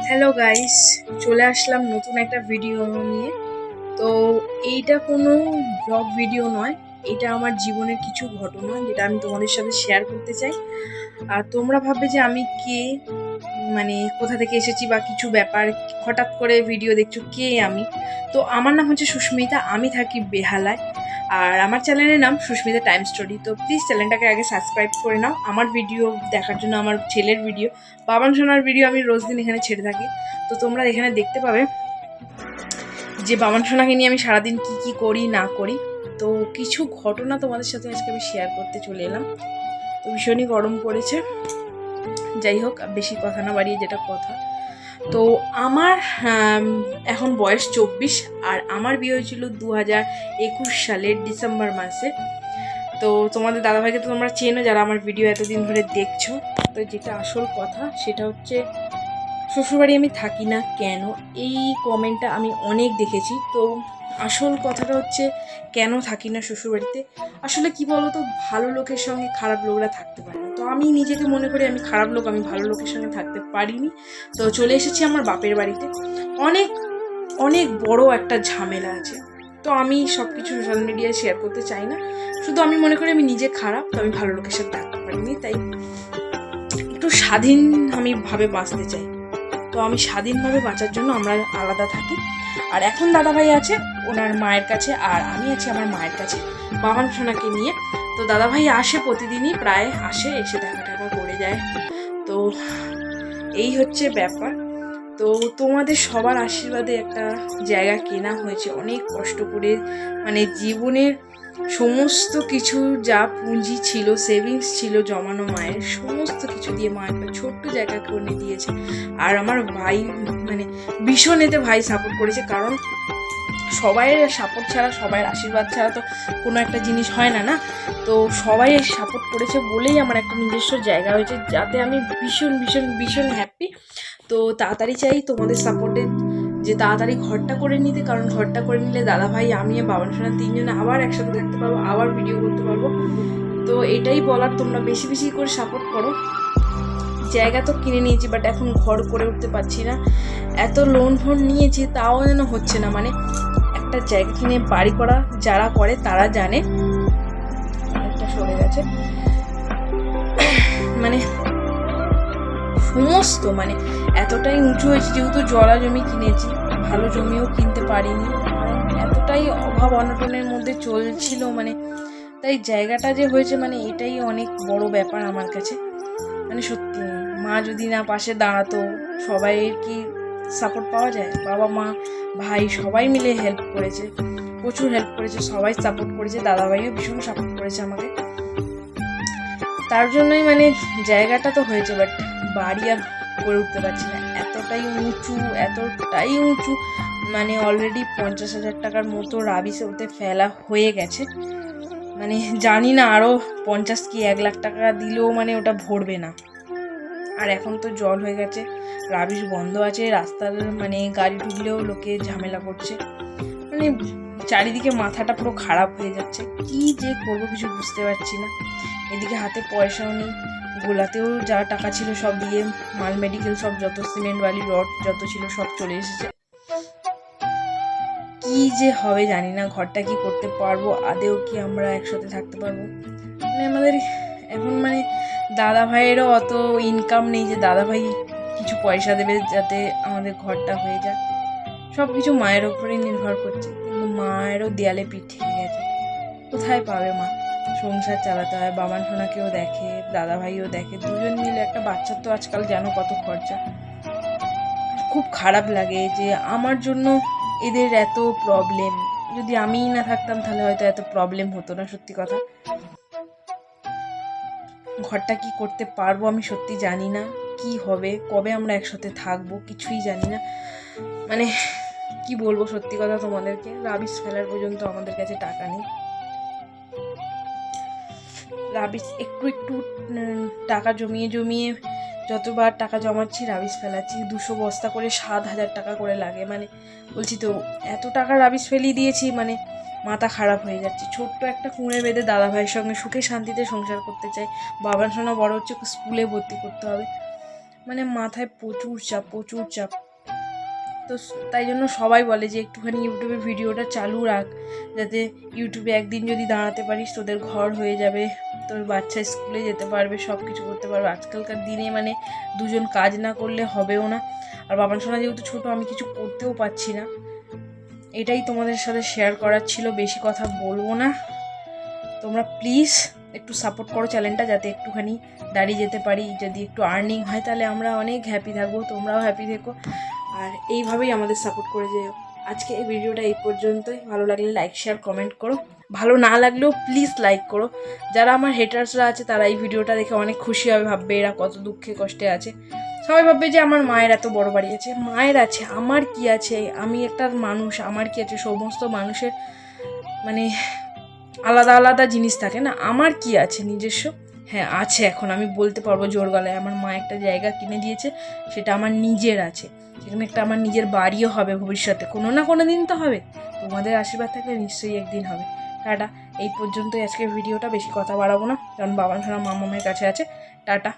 Hello guys, চলে আসলাম নতুন একটা ভিডিও নিয়ে। তো এইটা কোনো ব্লগ ভিডিও নয়, এটা আমার জীবনের কিছু ঘটনা যেটা আমি তোমাদের সাথে শেয়ার করতে চাই। আর তোমরা ভাববে যে আমি কে, মানে কোথা থেকে এসেছি বা কিছু ব্যাপার, হঠাৎ করে ভিডিও দেখছো, কে আমি। তো আমার নাম হচ্ছে সুস্মিতা, আমি থাকি বেহালায়। আর আমার চ্যানেলের নাম সুস্মিতা টাইম স্টোরি। তো প্লিজ চ্যানেলটাকে আগে সাবস্ক্রাইব করে নাও আমার ভিডিও দেখার জন্য। আমার ছেলের ভিডিও, বাবান সোনার ভিডিও আমি রোজ দিন এখানে ছেড়ে থাকি। তো তোমরা এখানে দেখতে পাবে যে বাবান সোনাকে নিয়ে আমি সারাদিন কি কি করি না করি। তো কিছু ঘটনা তোমাদের সাথে আজকে আমি শেয়ার করতে চলে এলাম। তো ভীষণই গরম পড়েছে, যাই হোক বেশি কথা না বাড়িয়ে যেটা কথা। তো আমার এখন বয়স 24, আর আমার বিয়ে হয়েছিল 2021 সালের ডিসেম্বর মাসে। তো তোমাদের দাদাভাইকে তো তোমরা চেনো যারা আমার ভিডিও এতদিন ধরে দেখছো। তো যেটা আসল কথা সেটা হচ্ছে শ্বশুরবাড়ি আমি থাকি না কেন, এই কমেন্টটা আমি অনেক দেখেছি। তো আসল কথাটা হচ্ছে কেন থাকি না শ্বশুরবাড়িতে। আসলে কি বলতো, ভালো লোকের সঙ্গে খারাপ লোকরা থাকতে পারে না। তো আমি নিজেকে মনে করি আমি খারাপ লোক, আমি ভালো লোকের সঙ্গে থাকতে পারিনি। তো চলে এসেছি আমার বাপের বাড়িতে। অনেক অনেক বড় একটা ঝামেলা আছে। তো আমি সব কিছু সোশ্যাল মিডিয়ায় শেয়ার করতে চাই না। শুধু আমি মনে করি আমি নিজে খারাপ, তো আমি ভালো লোকের সাথে থাকতে পারিনি, তাই একটু স্বাধীন আমি ভাবে বাঁচতে চাই। তো আমি স্বাধীনভাবে বাঁচার জন্য আমরা আলাদা থাকি। আর এখন দাদাভাই আছে ওনার মায়ের কাছে, আর আমি আছি আমার মায়ের কাছে বাবান সোনাকে নিয়ে। তো দাদাভাই আসে প্রতিদিনই, প্রায় আসে, এসে দেখা টাকা করে যায়। তো এই হচ্ছে ব্যাপার। তো তোমাদের সবার আশীর্বাদে একটা জায়গা কেনা হয়েছে অনেক কষ্ট করে, মানে জীবনের সমস্ত কিছু যা পুঁজি ছিল, সেভিংস ছিল জমানো, মায়ের সমস্ত কিছু দিয়ে মা একটা ছোট্ট জায়গা করে দিয়েছে। আর আমার ভাই, মানে ভীষণ এতে ভাই সাপোর্ট করেছে, কারণ সবাইয়ের সাপোর্ট ছাড়া, সবাইয়ের আশীর্বাদ ছাড়া তো কোনো একটা জিনিস হয় না না। তো সবাই সাপোর্ট করেছে বলেই আমার একটা নিজস্ব জায়গা হয়েছে, যাতে আমি ভীষণ ভীষণ ভীষণ হ্যাপি। তো তাড়াতাড়ি চাই তোমাদের সাপোর্টে যে তাড়াতাড়ি ঘরটা করে নিতে, কারণ ঘরটা করে নিলে দাদাভাই, আমি আর বাবান সোনা তিনজনে আবার একসাথে থাকতে পারবো, আবার ভিডিও করতে পারবো। তো এটাই বলার, তোমরা বেশি বেশি করে সাপোর্ট করো। জায়গা তো কিনে নিয়েছি, বাট এখন ঘর করে উঠতে পারছি না। এত লোন ফোন নিয়েছি তাও যেন হচ্ছে না। মানে একটা জায়গা কিনে বাড়ি করা যারা করে তারা জানে। একটা সরে গেছে, মানে সমস্ত, মানে এতটাই উঁচু হয়েছে, যেহেতু জলা জমি কিনেছি, ভালো জমিও কিনতে পারিনি, কারণ এতটাই অভাব অনটনের মধ্যে চলছিল। মানে তাই জায়গাটা যে হয়েছে, মানে এটাই অনেক বড় ব্যাপার আমার কাছে। মানে সত্যি মা যদি না পাশে দাঁড়াতো, সবাইয়ের কি সাপোর্ট পাওয়া যায়? বাবা মা ভাই সবাই মিলে হেল্প করেছে, প্রচুর হেল্প করেছে, সবাই সাপোর্ট করেছে, দাদাভাইও ভীষণ সাপোর্ট করেছে আমাকে। তার জন্যই মানে জায়গাটা তো হয়েছে, বাট বাড়ি আর করে উঠতে পারছি না। এতটাই উঁচু, এতটাই উঁচু, মানে অলরেডি 50,000 টাকার মতো রাবিসে ওতে ফেলা হয়ে গেছে। মানে জানি না আরও 50 কি 1 লাখ টাকা দিলেও মানে ওটা ভরবে না। আর এখন তো জল হয়ে গেছে, রাবিশ বন্ধ আছে, রাস্তার মানে গাড়ি ঢুকলেও লোকে ঝামেলা করছে। মানে চারিদিকে মাথাটা পুরো খারাপ হয়ে যাচ্ছে, কি যে করবো কিছু বুঝতে পারছি না। এদিকে হাতে পয়সাও নেই, গোলাতেও যা টাকা ছিল সব দিয়ে মাল মেডিকেল সব যত সিমেন্ট বালি রড যত ছিল সব চলে এসেছে। কি যে হবে জানি না, ঘরটা কি করতে পারবো, আদেও কি আমরা একসাথে থাকতে পারবো। মানে আমাদের এখন মানে দাদা ভাইয়েরও অত ইনকাম নেই যে দাদা ভাই কিছু পয়সা দেবে যাতে আমাদের ঘরটা হয়ে যায়। সব কিছু মায়ের ওপরেই নির্ভর করছে, কিন্তু মায়েরও দেয়ালে পিঠ ঠেকে গেছে। কোথায় পাবে মা? সংসার চালাতে হয়, বাবান সোনাকেও দেখে, দাদা ভাইও দেখে, দুজন মিলে একটা বাচ্চার তো আজকাল জানো কত খরচা। খুব খারাপ লাগে যে আমার জন্য এদের এত প্রবলেম। যদি আমিই না থাকতাম তাহলে হয়তো এত প্রবলেম হতো না। সত্যি কথা, ঘরটা কি করতে পারবো আমি সত্যি জানি না, কি হবে, কবে আমরা একসাথে থাকবো কিছুই জানি না। মানে কি বলবো সত্যি কথা তোমাদেরকে, রাবিশ ফেলার পর্যন্ত আমাদের কাছে টাকা নেই। রাবিশ একটু একটু টাকা জমিয়ে জমিয়ে যতবার টাকা জমাচ্ছি রাবিশ ফেলাচ্ছি। 200 বস্তা করে 7,000 টাকা করে লাগে। মানে বলছি তো এত টাকা রাবিশ ফেলিয়ে দিয়েছি, মানে মাথা খারাপ হয়ে যাচ্ছে। ছোট্ট একটা কুঁড়ে বেঁধে দাদাভাইয়ের সঙ্গে সুখে শান্তিতে সংসার করতে চাই। বাবার সোনা বড় হচ্ছে, স্কুলে ভর্তি করতে হবে। মানে মাথায় প্রচুর চাপ। তো তাই জন্য সবাই বলে যে একটুখানি ইউটিউবে ভিডিওটা চালু রাখ, যাতে ইউটিউবে একদিন যদি দাঁড়াতে পারিস তোদের ঘর হয়ে যাবে, তোর বাচ্চা স্কুলে যেতে পারবে, সব কিছু করতে পারবে। আজকালকার দিনে মানে দুজন কাজ না করলে হবেও না। আর বাবান সোনা যেহেতু ছোটো, আমি কিছু করতেও পারছি না। এটাই তোমাদের সাথে শেয়ার করার ছিল, বেশি কথা বলবো না। তোমরা প্লিজ একটু সাপোর্ট করো চ্যানেলটা, যাতে একটুখানি দাঁড়িয়ে যেতে পারি। যদি একটু আর্নিং হয় তাহলে আমরা অনেক হ্যাপি থাকবো, তোমরাও হ্যাপি থেকো। আর এইভাবেই আমাদের সাপোর্ট করে যেও। আজকে এই ভিডিওটা এই পর্যন্তই। ভালো লাগলে লাইক শেয়ার কমেন্ট করো, ভালো না লাগলেও প্লিজ লাইক করো। যারা আমার হেটার্সরা আছে তারা এই ভিডিওটা দেখে অনেক খুশি হবে, ভাববে এরা কত দুঃখে কষ্টে আছে। সবাই ভাববে যে আমার মায়ের এত বড় বাড়ি আছে। মায়ের আছে, আমার কি আছে? আমি একটা মানুষ, আমার কি আছে? সমস্ত মানুষের মানে আলাদা আলাদা জিনিস থাকে না, আমার কি আছে নিজস্ব? হ্যাঁ আছে, এখন আমি বলতে পারবো জোর গলায়, আমার মা একটা জায়গা কিনে দিয়েছে, সেটা আমার নিজের আছে। সেখানে একটা আমার নিজের বাড়িও হবে ভবিষ্যতে, কোনো না কোনো দিন তো হবে। তোমাদের আশীর্বাদ থাকলে নিশ্চয়ই একদিন হবে। টাটা, এই পর্যন্তই আজকের ভিডিওটা, বেশি কথা বাড়াবো না, কারণ বাবান সোনা মামামের কাছে আছে। টাটা।